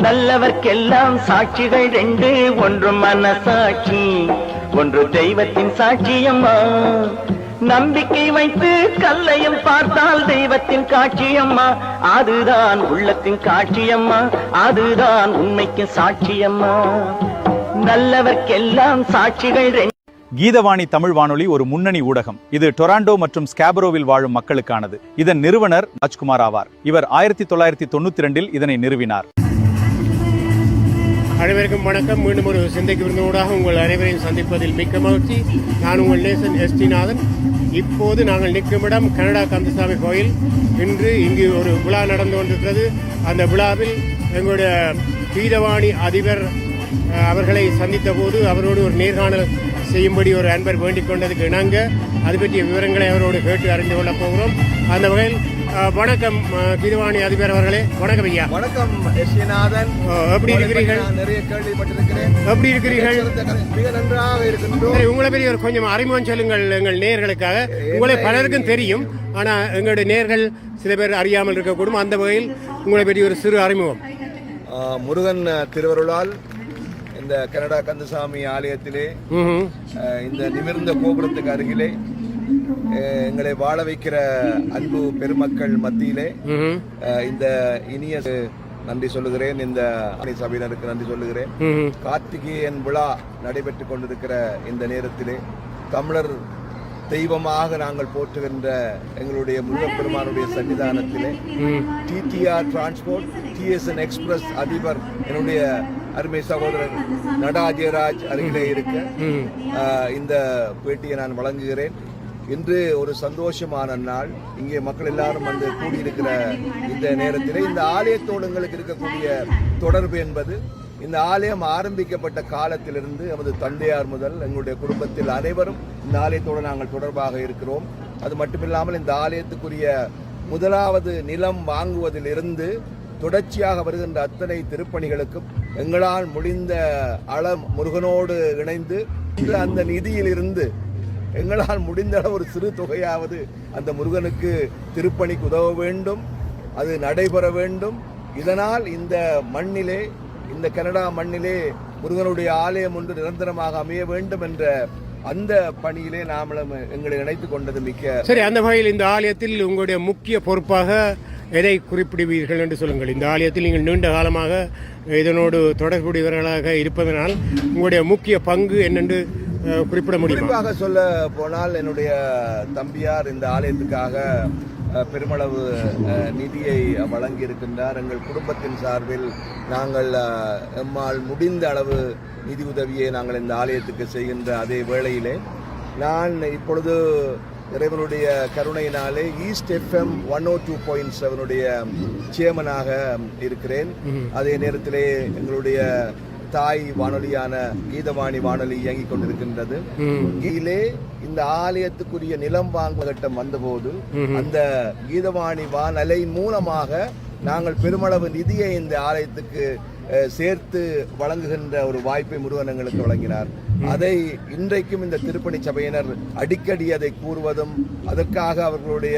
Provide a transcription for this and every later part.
நல்லவர்க்கெல்லாம் சாட்சிகள் ரெண்டு, ஒன்று மனசாட்சி, ஒன்று தெய்வத்தின் சாட்சியம்மா. நம்பிக்கை வைத்து கல்லையும் பார்த்தால் தெய்வத்தின் காட்சியம்மா. அதுதான் உள்ளத்தின் காட்சியம்மா, அதுதான் உண்மைக்கு சாட்சியம்மா. நல்லவர்க்கெல்லாம் சாட்சிகள் ரெண்டு. கீதவாணி தமிழ் வானொலி ஒரு முன்னணி ஊடகம். இது டொராண்டோ மற்றும் ஸ்காபரோவில் வாழும் மக்களுக்கானது. இதன் நிறுவனர் ராஜ்குமார் ஆவார். இவர் 1992 இதனை நிறுவினார். அனைவருக்கும் வணக்கம். மீண்டும் ஒரு சிந்தைக்கு விருந்தோடாக உங்கள் அனைவரையும் சந்திப்பதில் மிக்க மகிழ்ச்சி. நான் உங்கள் நேசன் எஸ் டி நாதன். இப்போது நாங்கள் நிற்கும் இடம் கனடா கந்தசாமி கோயில். இன்று இங்கு ஒரு விழா நடந்து கொண்டிருக்கிறது. அந்த விழாவில் எங்களுடைய கீதவாணி அதிபர் அவர்களை சந்தித்த போது அவரோடு ஒரு நேர்காணல் செய்யும்படி ஒரு அன்பர் வேண்டிக் கொண்டதுக்கு இணங்க அது பற்றிய விவரங்களை அவரோடு கேட்டு அறிந்து கொள்ளப் போகிறோம். அந்த வகையில் வணக்கம் கீதவாணி அதிபர் அவர்களே. வணக்கம் ஐயா. வணக்கம் எஸ்நாதன். எப்படி இருக்கிறீர்கள்? நிறைய கேள்விப்பட்டிருக்கிறேன். எப்படி இருக்கிறீர்கள்? மிக நன்றாக இருக்கின்றோம். உங்களை பெரிய ஒரு கொஞ்சம் அறிமுகம் சொல்லுங்கள் எங்கள் நேயர்களுக்காக. உங்களை பலருக்கும் தெரியும், ஆனால் எங்களுடைய நேயர்கள் சில பேர் அறியாமல் இருக்கக்கூடும். அந்த வகையில் உங்களை பெரிய ஒரு சிறு அறிமுகம். முருகன் திருவருளால் இந்த கனடா கந்தசாமி ஆலயத்திலே இந்த நிமிர்ந்த கோபுரத்துக்கு அருகிலே எங்களை வாழ வைக்கிற அன்பு பெருமக்கள் மத்தியிலே இந்த இனிய நன்றி சொல்லுகிறேன். இந்த சபையினருக்கு நன்றி சொல்லுகிறேன். கார்த்திகேயன் விழா நடைபெற்றுக் கொண்டிருக்கிற இந்த நேரத்திலே தமிழர் தெய்வமாக நாங்கள் போற்றுகின்ற எங்களுடைய முருகப்பெருமானுடைய சன்னிதானத்திலே டிடிஆர் டிரான்ஸ்போர்ட் டிஎஸ்என் எக்ஸ்பிரஸ் அதிபர் என்னுடைய அருமை சகோதரர் நடாஜயராஜ் அருகிலே இருக்க இந்த பேட்டியை நான் வழங்குகிறேன். இன்று ஒரு சந்தோஷமான நாள். இங்கே மக்கள் எல்லாரும் வந்து கூடியிருக்கிற இந்த நேரத்திலே இந்த ஆலயத்தோடு எங்களுக்கு இருக்கக்கூடிய தொடர்பு என்பது, இந்த ஆலயம் ஆரம்பிக்கப்பட்ட காலத்திலிருந்து நமது தந்தையார் முதல் எங்களுடைய குடும்பத்தில் அனைவரும் இந்த ஆலயத்தோடு நாங்கள் தொடர்பாக இருக்கிறோம். அது மட்டுமில்லாமல் இந்த ஆலயத்துக்குரிய முதலாவது நிலம் வாங்குவதிலிருந்து தொடர்ச்சியாக வருகின்ற அத்தனை திருப்பணிகளுக்கும் எங்களால் முடிந்த முருகனோடு இணைந்து அந்த நிதியிலிருந்து எங்களால் முடிந்த ஒரு சிறு தொகையாவது அந்த முருகனுக்கு திருப்பணிக்கு உதவ வேண்டும், அது நடைபெற வேண்டும். இதனால் இந்த மண்ணிலே, இந்த கனடா மண்ணிலே முருகனுடைய ஆலயம் ஒன்று நிரந்தரமாக அமைய வேண்டும் என்ற அந்த பணியிலே நாமளும் எங்களை இணைத்துக் கொண்டது மிக்க சரி. அந்த வகையில் இந்த ஆலயத்தில் உங்களுடைய முக்கிய பொறுப்பாக எதை குறிப்பிடுவீர்கள் என்று சொல்லுங்கள். இந்த ஆலயத்தில் நீங்கள் நீண்ட காலமாக இதனோடு தொடர்புடையவர்களாக இருப்பதனால் உங்களுடைய முக்கிய பங்கு என்னென்று குறிப்பிட முடியும்? குறிப்பாக சொல்ல போனால் என்னுடைய தம்பியார் இந்த ஆலயத்துக்காக பெருமளவு நிதியை வழங்கி இருக்கின்றார். எங்கள் குடும்பத்தின் சார்பில் நாங்கள் எம்மால் முடிந்த அளவு நிதி உதவியை நாங்கள் இந்த ஆலயத்துக்கு செய்கின்ற அதே வேளையிலே நான் இப்பொழுது இறைவனுடைய கருணையினாலே ஈஸ்ட் FM 102.7 சேர்மனாக இருக்கிறேன். அதே நேரத்திலே எங்களுடைய தாய் வானொலியான கீதவாணி வானொலி இயங்கிக் கொண்டிருக்கின்றது. கீழே இந்த ஆலயத்துக்குரிய நிலம் வாங்கும் கட்டம் வந்தபோது அந்த கீதவாணி வானொலி மூலமாக நாங்கள் பெருமளவு நிதியை இந்த ஆலயத்துக்கு சேர்த்து வழங்குகின்ற ஒரு வாய்ப்பை முருகன் எங்களுக்கு வழங்கினார். அதை இன்றைக்கும் இந்த திருப்பணி சபையினர் அடிக்கடி அதை கூறுவதும் அதற்காக அவர்களுடைய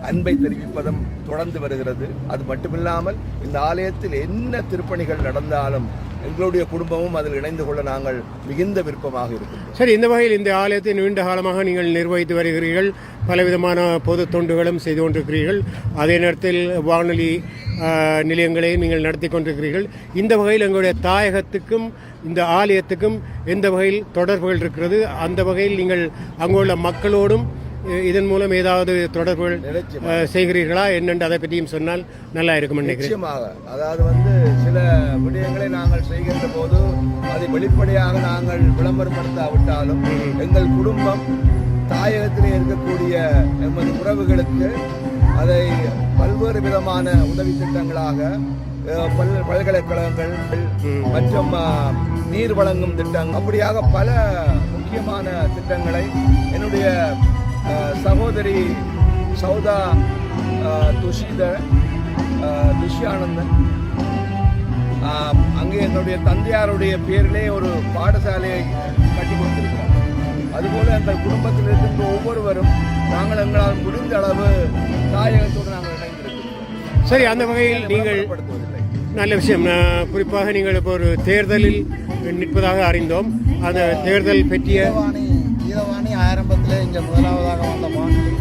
அன்பை தெரிவிப்பதும் தொடர்ந்து வருகிறது. அது மட்டுமில்லாமல் இந்த ஆலயத்தில் என்ன திருப்பணிகள் நடந்தாலும் எங்களுடைய குடும்பமும் அதில் இணைந்து கொள்ள நாங்கள் மிகுந்த விருப்பமாக இருக்கிறோம். சரி, இந்த வகையில் இந்த ஆலயத்தை நீண்ட காலமாக நீங்கள் நிர்வகித்து வருகிறீர்கள். பலவிதமான பொது தொண்டுகளும் செய்து கொண்டிருக்கிறீர்கள். அதே நேரத்தில் வானொலி நிலையங்களையும் நீங்கள் நடத்தி கொண்டிருக்கிறீர்கள். இந்த வகையில் எங்களுடைய தாயகத்துக்கும் இந்த ஆலயத்துக்கும் எந்த வகையில் தொடர்புகள் இருக்கிறது? அந்த வகையில் நீங்கள் அங்குள்ள மக்களோடும் இதன் மூலம் ஏதாவது தொடர்புகள் செய்கிறீர்களா என்னென்று அதை பற்றியும் சொன்னால் நல்லா இருக்கும் நினைக்கிறேன். நிச்சயமாக. அதாவது சில விடயங்களை நாங்கள் செய்கின்ற போது அதை வெளிப்படையாக நாங்கள் விளம்பரப்படுத்தாவிட்டாலும் எங்கள் குடும்பம் தாயகத்திலே இருக்கக்கூடிய எமது உறவுகளுக்கு அதை பல்வேறு விதமான உதவி திட்டங்களாக பல்கலைக்கழகங்கள் மற்றும் நீர் வழங்கும் திட்டங்கள் அப்படியாக பல முக்கியமான திட்டங்களை என்னுடைய சகோதரி சௌதா துஷ்யானந்தன் அங்கே என்னுடைய தந்தையாருடைய பேரிலே ஒரு பாடசாலையை கட்டி கொடுத்திருக்கிறார். அதுபோல எங்கள் குடும்பத்தில் இருக்கின்ற ஒவ்வொருவரும் நாங்கள் எங்களால் முடிந்த அளவு தாயகத்தோடு நாங்கள் இணைந்திருக்கிறோம். சரி, அந்த வகையில் நீங்கள் நல்ல விஷயம். குறிப்பாக நீங்கள் இப்போ ஒரு தேர்தலில் நிற்பதாக அறிந்தோம். அந்த தேர்தல் பற்றிய ஈரவாணி ஆரம்பத்தில் இங்கே முதலாவதாக வந்த வானொலி.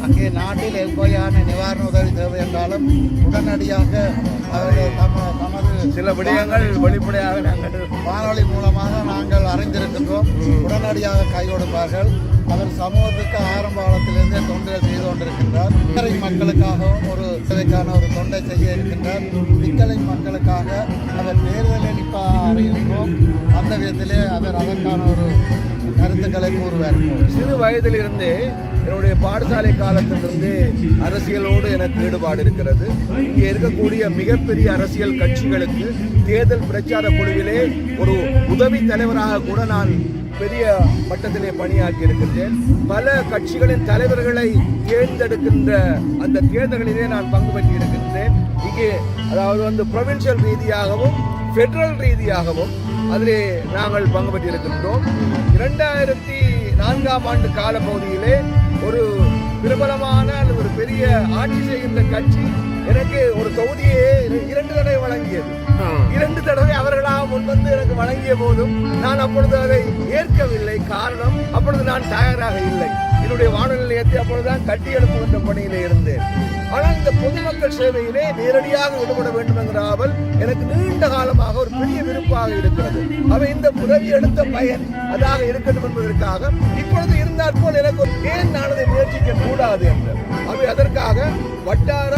அங்கே நாட்டில் எவ்வகையான நிவாரண உதவி தேவை என்றாலும் உடனடியாக அவர்கள் தமது சில விடயங்கள் வெளிப்படையாக நாங்கள் வானொலி மூலமாக நாங்கள் அறிந்திருக்கின்றோம். உடனடியாக கை கொடுப்பார்கள். அவர் சமூகத்துக்கு ஆரம்ப காலத்திலிருந்தே தொண்டுகள் செய்து கொண்டிருக்கின்றார். இக்கரை மக்களுக்காகவும் ஒரு இதற்கான ஒரு தொண்டை செய்ய இருக்கின்றார். இக்கரை மக்களுக்காக அவர் தேர்தலில் நிற்பாக அறிகின்றோம். அந்த விதத்திலே அவர் அதற்கான ஒரு கருத்துக்களை கூறுவார். சிறு வயதிலிருந்தே என்னுடைய பாடசாலை காலத்திலிருந்து அரசியலோடு எனக்கு ஈடுபாடு இருக்கிறது. இங்கே இருக்கக்கூடிய மிகப்பெரிய அரசியல் கட்சிகளுக்கு தேர்தல் பிரச்சார குழுவிலே ஒரு உதவி தலைவராக கூட நான் பெரிய மட்டத்திலே பணியாற்றி இருக்கின்றேன். பல கட்சிகளின் தலைவர்களை தேர்ந்தெடுக்கின்ற அந்த தேர்தல்களிலே நான் பங்கு பெற்றி இருக்கின்றேன். இங்கே அதாவது ப்ரொவின்சியல் ரீதியாகவும் பெடரல் ரீதியாகவும் அதிலே நாங்கள் பங்கு பெற்றிருக்கின்றோம். 2004ஆம் ஆண்டு காலப்பகுதியிலே ஒரு பிரபலமான அல்லது ஒரு பெரிய ஆட்சி செய்கின்ற கட்சி எனக்கு ஒரு தொகுதியை 2 தடவை வழங்கியது. 2 தடவை அவர்களாக முன்வந்து எனக்கு வழங்கிய போதும் நான் அப்பொழுது அதை ஏற்கவில்லை. காரணம், அப்பொழுது நான் தயாராக இல்லை. என்னுடைய வானொலி நிலையத்தை அப்பொழுதுதான் கட்டி எழுப்புகின்ற பணியிலே இருந்தேன். ஆனால் இந்த பொதுமக்கள் சேவையிலே நேரடியாக ஈடுபட வேண்டும் என்கிற ஆவல் எனக்கு நீண்ட காலமாக ஒரு பெரிய விருப்பாக இருக்கிறது. அவை இந்த உதவி எடுத்த பயன் அதாக இருக்கட்டும் என்பதற்காக இப்பொழுது இருந்தாற் போல் எனக்கு ஏன் நான் அதை முயற்சிக்க கூடாது என்று அவை அதற்காக வட்டார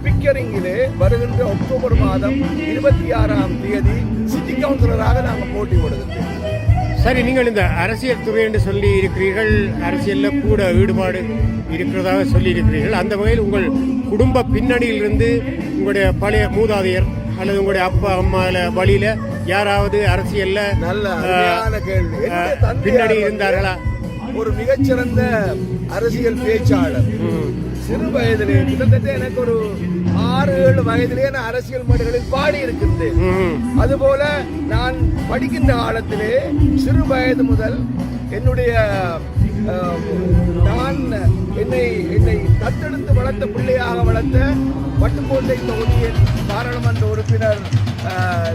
பிக்கரிங்கிலே வருகின்ற அக்டோபர் மாதம் 26ஆம் தேதி சிட்டி கவுன்சிலராக நாங்கள் போட்டி போடுகின்றோம். சரி, நீங்கள் இந்த அரசியல் துறை என்று சொல்லி இருக்கிறீர்கள், அரசியலில் கூட ஈடுபாடு இருக்கிறதாக சொல்லி இருக்கிறீர்கள். அந்த வகையில் உங்கள் குடும்ப பின்னணியிலிருந்து உங்களுடைய பழைய மூதாதையர் அல்லது உங்களுடைய அப்பா அம்மா வழியில யாராவது அரசியல்ல நல்ல கேள்வி. பின்னணி இருந்தார்களா? ஒரு மிகச்சிறந்த அரசியல் பேச்சாளர். சிறு வயதிலே கிட்டத்தட்ட எனக்கு ஒரு 6-7 வயதிலே நான் அரசியல் மேடைகளில் பாடி இருக்கின்றேன். அதுபோல நான் படிக்கின்ற காலத்திலே சிறு வயது முதல் என்னுடைய நான் என்னை தத்தெடுத்து வளர்த்த பிள்ளையாக வளர்த்த வட்டுக்கோட்டை தொகுதியின் பாராளுமன்ற உறுப்பினர்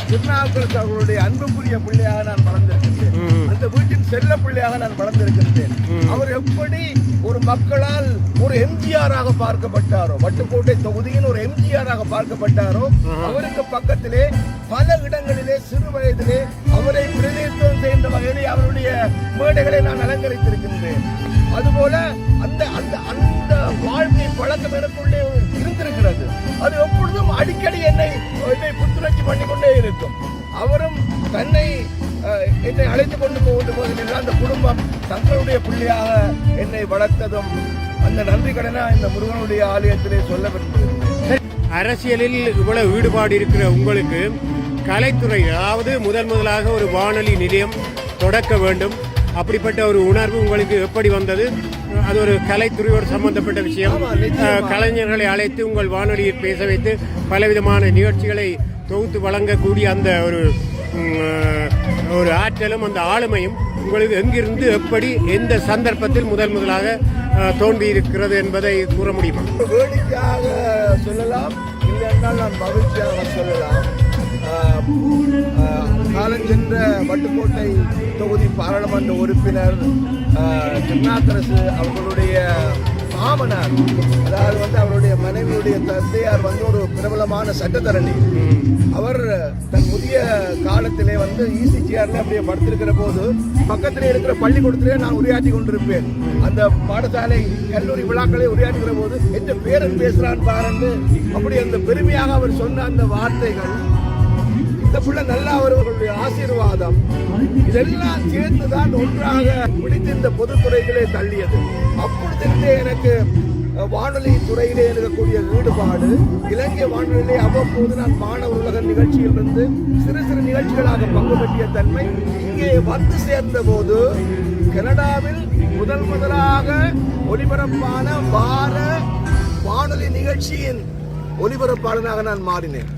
திருநாவுக்கரசு அவர்களுடைய அன்புக்குரிய பிள்ளையாக நான் வளர்ந்திருக்கின்றேன். அந்த வீட்டின் செல்ல பிள்ளையாக நான் வளர்ந்திருக்கின்றேன். அவர் எப்படி ஒரு மக்களால் ஒரு எம்ஜிஆராக பார்க்கப்பட்டாரோ, வட்டுக்கோட்டை தொகுதியின் ஒரு எம்ஜிஆராக பார்க்கப்பட்டாரோ, அவருக்கு பக்கத்திலே பல இடங்களிலே சிறு வயதிலே அவரை பிரதிநிதித்துவம் செய்கின்ற வகையிலே அவருடைய மேடைகளை நான் அலங்கரித்திருக்கின்றேன். அதுபோல அந்த அந்த அந்த வாழ்க்கை பழக்கம் எனக்குள்ளே இருந்திருக்கிறது. அது எப்பொழுதும் அடிக்கடி என்னை புத்துணர்ச்சி பண்ணிக்கொண்டே இருக்கும். அவரும் என்னை அழைத்துக் கொண்டு போகின்ற அந்த குடும்பம் தங்களுடைய பிள்ளையாக என்னை வளர்த்ததும் அந்த நன்றி கடனா இந்த முருகனுடைய ஆலயத்திலே சொல்ல விரும்புகிறேன். அரசியலில் இவ்வளவு ஈடுபாடு இருக்கிற உங்களுக்கு கலைத்துறை, அதாவது முதலாக ஒரு வானொலி நிலையம் தொடக்க வேண்டும், அப்படிப்பட்ட ஒரு உணர்வு உங்களுக்கு எப்படி வந்தது? அது ஒரு கலைத்துறையோடு சம்பந்தப்பட்ட விஷயம். கலைஞர்களை அழைத்து உங்கள் வானொலியை பேச வைத்து பலவிதமான நிகழ்ச்சிகளை தொகுத்து வழங்கக்கூடிய அந்த ஒரு ஆற்றலும் அந்த ஆளுமையும் உங்களுக்கு எங்கிருந்து எப்படி எந்த சந்தர்ப்பத்தில் முதலாக தோன்றி இருக்கிறது என்பதை கூற முடியுமா? வேடிக்கையாக சொல்லலாம், இல்லை என்றால் நான் மகிழ்ச்சியாக சொல்லலாம். காலஞ்சென்ற வட்டுக்கோட்டை தொகுதி பாராளுமன்ற உறுப்பினர் திருநாவுக்கரசு அவர்களுடைய மாமனார், அதாவது அவருடைய மனைவியுடைய தந்தையார் ஒரு பிரபலமான சட்டத்தரணி. அவர் தன் முதிய காலத்திலே இசிஜிஆர்ல அப்படியே படுத்திருக்கிற போது பக்கத்திலே இருக்கிற பள்ளிக்கூடத்திலே நான் உரையாற்றி கொண்டிருப்பேன். அந்த பாடசாலை கல்லூரி விழாக்களை உரையாற்றுகிற போது எந்த பேரன் பேசுறான் பாருன்னு அப்படி அந்த பெருமையாக அவர் சொன்ன அந்த வார்த்தைகள், இந்த பிள்ளை நல்லா அவர்களுடைய ஆசீர்வாதம், இதெல்லாம் சேர்ந்துதான் ஒன்றாக பிடித்து இந்த பொதுத்துறைகளே தள்ளியது. அப்பொழுது எனக்கு வானொலி துறையிலே இருக்கக்கூடிய ஈடுபாடு, இலங்கை வானொலியிலே அவ்வப்போது நான் மாணவர் உலக நிகழ்ச்சியிலிருந்து சிறு சிறு நிகழ்ச்சிகளாக பங்கு பெற்றிய தன்மை இங்கே வந்து சேர்ந்த போது கனடாவில் முதலாக ஒலிபரப்பான வார வானொலி நிகழ்ச்சியின் ஒலிபரப்பாளனாக நான் மாறினேன்.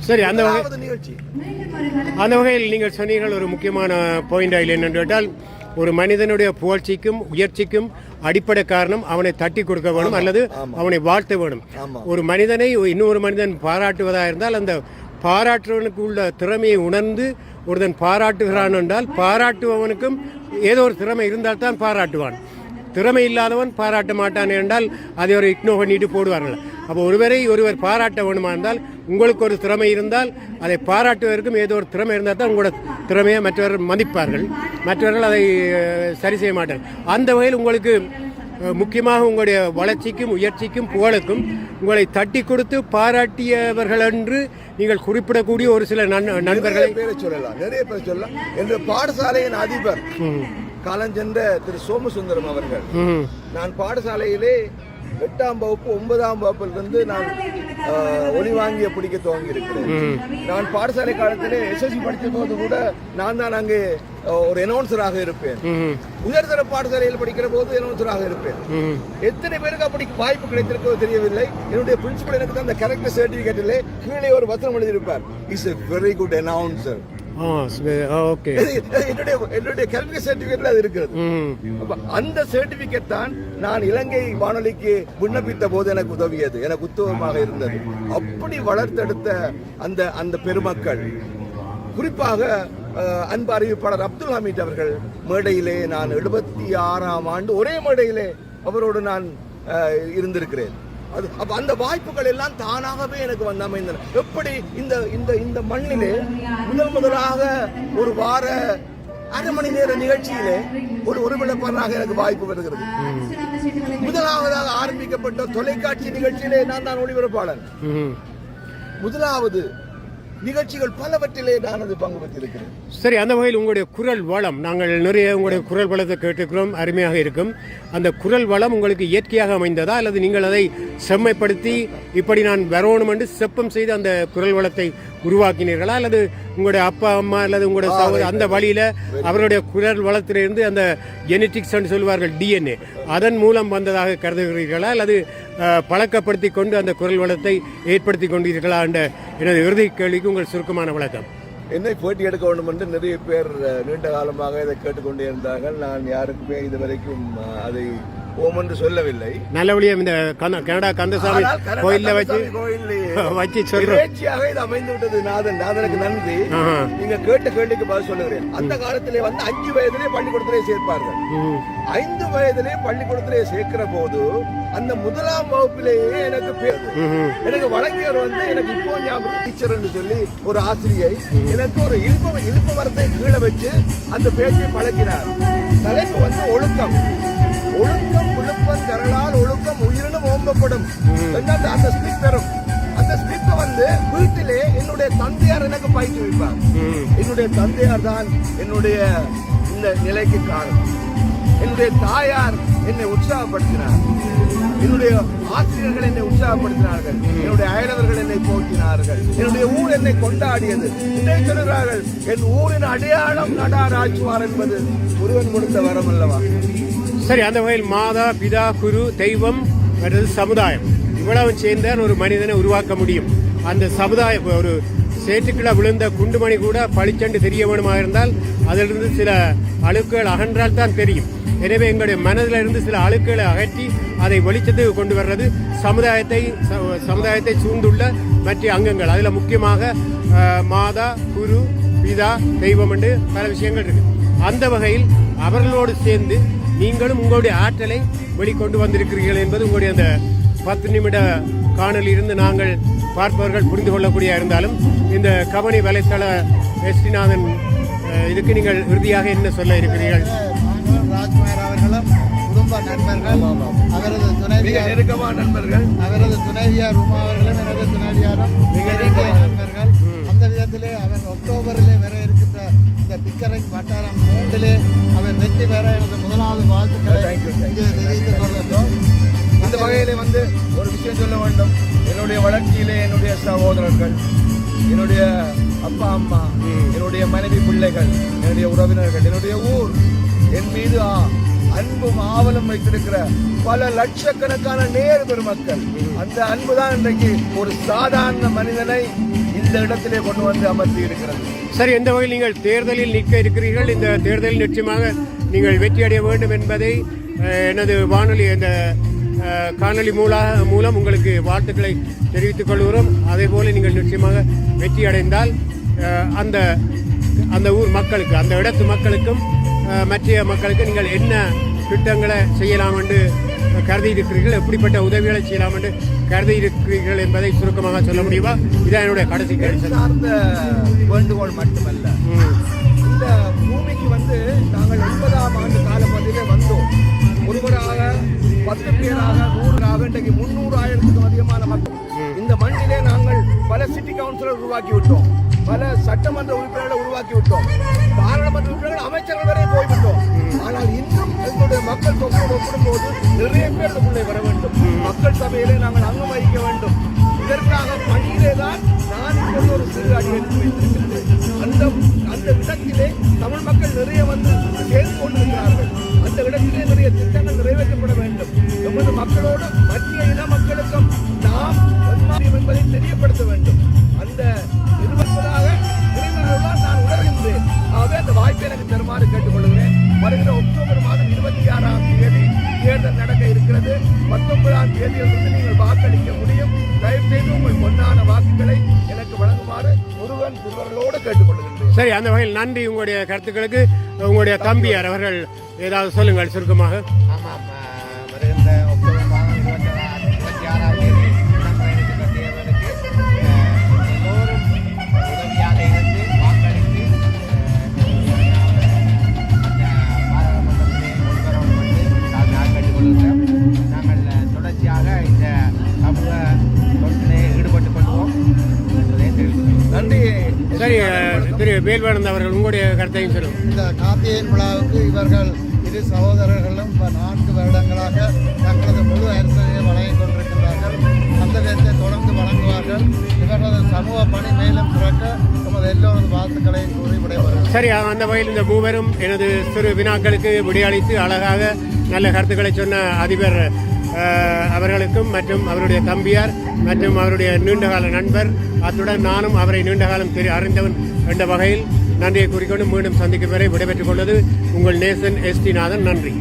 சரி, அந்த வகையில் நீங்கள் சொன்னீர்கள் ஒரு முக்கியமான பாயிண்ட் என்னென்று கேட்டால், ஒரு மனிதனுடைய புகழ்ச்சிக்கும் உயர்ச்சிக்கும் அடிப்படை காரணம் அவனை தட்டி கொடுக்க வேணும் அல்லது அவனை வாழ்த்த வேணும். ஒரு மனிதனை இன்னொரு மனிதன் பாராட்டுவதாக இருந்தால் அந்த பாராட்டுறவனுக்கு உள்ள திறமையை உணர்ந்து ஒருத்தன் பாராட்டுகிறான் என்றால் பாராட்டுபவனுக்கும் ஏதோ ஒரு திறமை இருந்தால் தான் பாராட்டுவான். திறமை இல்லாதவன் பாராட்ட மாட்டான் என்றால் அதை ஒரு இக்னோர் பண்ணிட்டு போடுவார்கள். அப்போ ஒருவர் பாராட்ட வேணுமா இருந்தால் உங்களுக்கு ஒரு திறமை இருந்தால் அதை பாராட்டுவதற்கும் ஏதோ ஒரு திறமை இருந்தால் தான் உங்களோட திறமையை மற்றவர்கள் மதிப்பார்கள், மற்றவர்கள் அதை சரி செய்ய மாட்டார்கள். அந்த வகையில் உங்களுக்கு முக்கியமாக உங்களுடைய வளர்ச்சிக்கும் உயர்ச்சிக்கும் புகழுக்கும் உங்களை தட்டி கொடுத்து பாராட்டியவர்கள் என்று நீங்கள் குறிப்பிடக்கூடிய ஒரு சில நண்பர்களை சொல்லலாம், நிறைய பேர் சொல்லலாம். என்ற பாடசாலையின் அதிபர் காலஞ்சென்ற திரு சோமசுந்தரம் அவர்கள், நான் பாடசாலையிலே 8ஆம் வகுப்பு 9ஆம் வகுப்பிலிருந்து நான் ஒளி வாங்கிய பிடிக்க துவங்கி இருக்கிறேன். நான் பாடசாலை காலத்திலே எஸ்எஸ்சி படித்த போது கூட நான் தான் அங்கே ஒரு அனௌன்சராக இருப்பேன். உயர்தர பாடசாலையில் படிக்கிற போது அனௌன்சராக இருப்பேன். எத்தனை பேருக்கு அப்படி வாய்ப்பு கிடைத்திருக்கோ தெரியவில்லை. என்னுடைய பிரின்சிபல் எனக்கு அந்த கேரக்டர் சர்டிபிகேட்டிலே கீழே ஒரு வசனம் எழுதியிருப்பார், is a very good announcer. என்னுடைய கல்வி சர்டிபிகேட்ல அது இருக்கிறது. அந்த சர்டிபிகேட் தான் நான் இலங்கை வானொலிக்கு விண்ணப்பித்த போது எனக்கு உதவியது, எனக்கு உத்தவமாக இருந்தது. அப்படி வளர்த்தெடுத்த அந்த பெருமக்கள், குறிப்பாக அன்பு அறிவிப்பாளர் அப்துல் ஹமீத் அவர்கள் மேடையிலே நான் 76ஆம் ஆண்டு ஒரே மேடையிலே அவரோடு நான் இருந்திருக்கிறேன். அந்த வாய்ப்புகள் எல்லாம் தானாகவே எனக்கு வந்து அமைந்தன. எப்படி இந்த மண்ணிலே முதலாக ஒரு வார அரை மணி நேர நிகழ்ச்சியிலே ஒரு ஒருங்கிணைப்பாளராக எனக்கு வாய்ப்பு வருகிறது. முதலாவதாக ஆரம்பிக்கப்பட்ட தொலைக்காட்சி நிகழ்ச்சியிலே நான் ஒளிபரப்பாளர். முதலாவது நிகழ்ச்சிகள் பலவற்றிலே நான் அது பங்கு பெற்றிருக்கிறேன். சரி, அந்த வகையில் உங்களுடைய குரல் வளம், நாங்கள் நிறைய உங்களுடைய குரல் வளத்தை கேட்டுக்கிறோம், அருமையாக இருக்கும். அந்த குரல் வளம் உங்களுக்கு இயற்கையாக அமைந்ததா அல்லது நீங்கள் அதை செம்மைப்படுத்தி இப்படி நான் வரணும் என்று செப்பம் செய்து அந்த குரல் வளத்தை உருவாக்கினீர்களா அல்லது உங்களுடைய அப்பா அம்மா அல்லது உங்களுடைய சகோதரர் அந்த வழியில அவருடைய குரல் வளத்திலிருந்து அந்த ஜெனட்டிக்ஸ் என்று சொல்வார்கள், DNA, அதன் மூலம் வந்ததாக கருதுகிறீர்களா அல்லது பழக்கப்படுத்தி கொண்டு அந்த குரல் வளத்தை ஏற்படுத்தி கொண்டீர்களா என்ற எனது இறுதி கேள்விக்கு உங்கள் சுருக்கமான விளக்கம். என்னை பேட்டி எடுக்க வேண்டும் என்று நிறைய பேர் நீண்ட காலமாக இதை கேட்டுக்கொண்டே இருந்தார்கள். நான் யாருக்குமே இதுவரைக்கும் அதை ஓம் என்று சொல்லவில்லை. நல்லபடியாக இந்த கனடா கந்தசாமி கோயில்ல வச்சு சொல்றேன் அமைந்து விட்டது. நாதனுக்கு நன்றி. நீங்க கேட்ட கேள்விக்கு பதில் சொல்லுகிறேன். அந்த காலத்திலே வந்து 5 வயதிலே பள்ளிக்கூடத்திலே சேர்ப்பார்கள். 5 வயதிலே பள்ளிக்கூடத்திலே சேர்க்கிற போது அந்த 1ஆம் வகுப்பிலேயே எனக்கு பேர் எனக்கு வழங்கியவர் வந்து எனக்கு இப்போ ஞாபகம் டீச்சர் என்று சொல்லி ஒரு ஆசிரியை எனக்கு ஒரு இழுப்பு மரத்தை கீழே வச்சு அந்த பேச்சை பழக்கினார். தலைப்பு வந்து ஒழுக்கம். ஒழுக்கம் விழுப்பம் தரலால் ஒழுக்கம் உயிரினும் ஓம்பப்படும். அந்த ஸ்பீச் பெறும். அந்த ஸ்பீச்சை வந்து வீட்டிலே என்னுடைய தந்தையார் எனக்கு பயிற்சி வைப்பார். என்னுடைய தந்தையார் தான் என்னுடைய இந்த நிலைக்கு காரணம். என்னுடைய தாயார் என்னை உற்சாகப்படுத்தினார். என்னுடைய ஆசிரியர்கள் என்னை உற்சாகப்படுத்தினார்கள். என்னுடைய அயலவர்கள் என்னை போற்றினார்கள். என்னுடைய ஊர் என்னை கொண்டாடியது. இதை சொல்கிறார்கள், என் ஊரின் அடையாளம் நடாராஜ்வார் என்பது ஒருவன் கொடுத்த வரம் அல்லவா? சரி, அந்த வகையில் மாதா, பிதா, குரு, தெய்வம் அல்லது சமுதாயம் இவ்வளவு சேர்ந்த ஒரு மனிதனை உருவாக்க முடியும். அந்த சமுதாயம் ஒரு சேற்றுக்குள்ள விழுந்த குண்டுமணி கூட பளிச்சென்று தெரிய வேணுமாக இருந்தால் அதிலிருந்து சில அழுக்குகள் அகன்றால் தான் தெரியும். எனவே எங்களுடைய மனதில் இருந்து சில அழுக்குகளை அகற்றி அதை வெளிச்சத்துக்கு கொண்டு வர்றது சமுதாயத்தை சூழ்ந்துள்ள மற்ற அங்கங்கள். அதில் முக்கியமாக மாதா, குரு, பிதா, தெய்வம் என்று பல விஷயங்கள் இருக்கு. அந்த வகையில் அவர்களோடு சேர்ந்து நீங்களும் உங்களுடைய ஆற்றலை வெளிக்கொண்டு வந்திருக்கிறீர்கள் என்பது உங்களுடைய அந்த 10 நிமிட காணொலி இருந்து நாங்கள் பார்ப்பவர்கள் புரிந்து கொள்ளக்கூடிய இருந்தாலும் இந்த கபனி வலைத்தள எஸ்டிநாதன் இதுக்கு நீங்கள் இறுதியாக என்ன சொல்ல இருக்கிறீர்கள்? ராஜ்குமார் அவர்களும் குடும்ப நண்பர்கள், அவரது துணைவியார் நெருக்கமான நண்பர்கள், அவரது துணைவியார் உமா அவர்களும் எனது துணைவியாரும் நண்பர்கள். அந்த விதத்திலே அவர் அக்டோபரிலே வர இருக்கின்ற இந்த பிக்கரிங் வட்டாரம் 3 அவர் வெற்றி பெற எனது முதலாவது வாழ்த்துக்களை தெரிவித்துக் கொள்கின்றோம். இந்த வகையிலே வந்து ஒரு விஷயம் சொல்ல வேண்டும். என்னுடைய வளர்ச்சியிலே என்னுடைய சகோதரர்கள், என்னுடைய அப்பா அம்மா, என்னுடைய மனைவி பிள்ளைகள், என்னுடைய உறவினர்கள், என்னுடைய ஊர், என் மீது அன்பும் ஆவலும் வைத்திருக்கிற பல லட்சக்கணக்கான நேர் பெருமக்கள், அந்த அன்புதான் இன்றைக்கு ஒரு சாதாரண மனிதனை இந்த இடத்திலே கொண்டு வந்து அமர்த்தி இருக்கிறது. சரி, எந்த வகையில் நீங்கள் தேர்தலில் நிற்க இருக்கிறீர்கள்? இந்த தேர்தலில் நிச்சயமாக நீங்கள் வெற்றி அடைய வேண்டும் என்பதை எனது வானொலி இந்த காணொலி மூலம் உங்களுக்கு வாழ்த்துக்களை தெரிவித்துக் கொள்கிறோம். அதே போல நீங்கள் நிச்சயமாக வெற்றி அடைந்தால் அந்த அந்த ஊர் மக்களுக்கு, அந்த இடத்து மக்களுக்கும் மற்ற மக்களுக்கு நீங்கள் என்ன திட்டங்களை செய்யலாம் என்று கருதி இருக்கிறீர்கள், எப்படிப்பட்ட உதவிகளை செய்யலாம் என்று கருதி இருக்கிறீர்கள் என்பதை சுருக்கமாக சொல்ல முடியுமா? இதான் என்னுடைய கடைசி கேள்வி. சார்ந்த வேண்டுகோள் மட்டுமல்ல, இந்த பூமிக்கு நாங்கள் 80ஆம் ஆண்டு காலப்பகுதியிலே வந்தோம். ஒருவராக 10 பேராக 100ஆக இன்றைக்கு 300,000க்கும் அதிகமான மக்கள் இந்த மண்ணிலே நாங்கள் பல சிட்டி கவுன்சிலர் உருவாக்கி விட்டோம், பல சட்டமன்ற உறுப்பினர்களை உருவாக்கி விட்டோம், பாராளுமன்ற உறுப்பினர்கள் அமைச்சர்கள் வரை போய்விட்டோம். ஆனால் இன்னும் எங்களுடைய மக்கள் தொகையோடு ஒப்பிடும்போது நிறைய பேர் உள்ளே வர வேண்டும். மக்கள் சபையிலே நாங்கள் அங்கம் வகிக்க வேண்டும். இதற்காக பணியிலே தான் நான் இப்போது ஒரு சிறு அடி எடுத்து வைத்திருக்கின்றேன். அந்த இடத்திலே தமிழ் மக்கள் நிறைய சேர்ந்து கொண்டிருக்கிறார்கள். அந்த இடத்திலே நிறைய திட்டங்கள் நிறைவேற்றப்பட வேண்டும். நமது மக்களோடு மத்திய இன மக்களுக்கும் நாம் என்பதை தெரியப்படுத்த வேண்டும். அந்த நிறுவனமாக நான் உணர்கின்றேன். ஆகவே அந்த வாய்ப்பை எனக்கு தருமாறு கேட்டுக்கொள்கிறேன். வருகிற அக்டோபர் மாதம் 26ஆம் தேதி தேர்தல் நடக்க இருக்கிறது. 19ஆம் தேதியிலிருந்து நீங்கள் வாக்களிக்க முடியும். தயவு செய்து உங்கள் பொன்னான வாக்குகளை எனக்கு வழங்குமாறு முருகன் திருவர்களோடு கேட்டுக்கொள்கிறேன். சரி, அந்த வகையில் நன்றி. உங்களுடைய கருத்துக்களுக்கு உங்களுடைய தம்பியார் அவர்கள் ஏதாவது சொல்லுங்கள் சுருக்கமாக. ஆமாம், வருகின்ற அக்டோபர் மாதம் 26ஆம் தேதி இடம்பெறுகின்ற தேர்தலுக்கு எல்லோரும் உதவியாக இருந்து வாக்களித்து பாராளுமன்றத்திலே ஒருவரோடு நாங்கள் கேட்டுக்கொள்கிறோம். நாங்கள் தொடர்ச்சியாக இந்த சமூக தொண்டிலே ஈடுபட்டுக் கொள்வோம் என்பதை தெரிவிக்கிறோம். நன்றி. சரி, திரு வேல்வானந்த் அவர்கள் உங்களுடைய கருத்தையும் சொல்லுங்கள். இந்த கார்த்திகேயன் விழாவுக்கு இவர்கள் இரு சகோதரர்களும் 4 வருடங்களாக தங்களது முழு அரசையை வழங்கிக் கொண்டிருக்கிறார்கள். அந்த நேரத்தை தொடர்ந்து வழங்குவார்கள். இவர்களது சமூக பணி மேலும் சிறக்க நமது எல்லோரது வாழ்த்துக்களை கூறி விடைபெறும். சரி, அந்த வகையில் இந்த மூவரும் எனது சிறு வினாக்களுக்கு விடையளித்து அழகாக நல்ல கருத்துக்களை சொன்ன அதிபர் அவர்களுக்கும் மற்றும் அவருடைய தம்பியார் மற்றும் அவருடைய நீண்டகால நண்பர், அத்துடன் நானும் அவரை நீண்டகாலம் அறிந்தவன் என்ற வகையில் நன்றியை கூறிக்கொண்டு மீண்டும் சந்திக்கும் வரை விடைபெற்றுக் கொள்வது உங்கள் நேசன் எஸ்டி நாதன். நன்றி.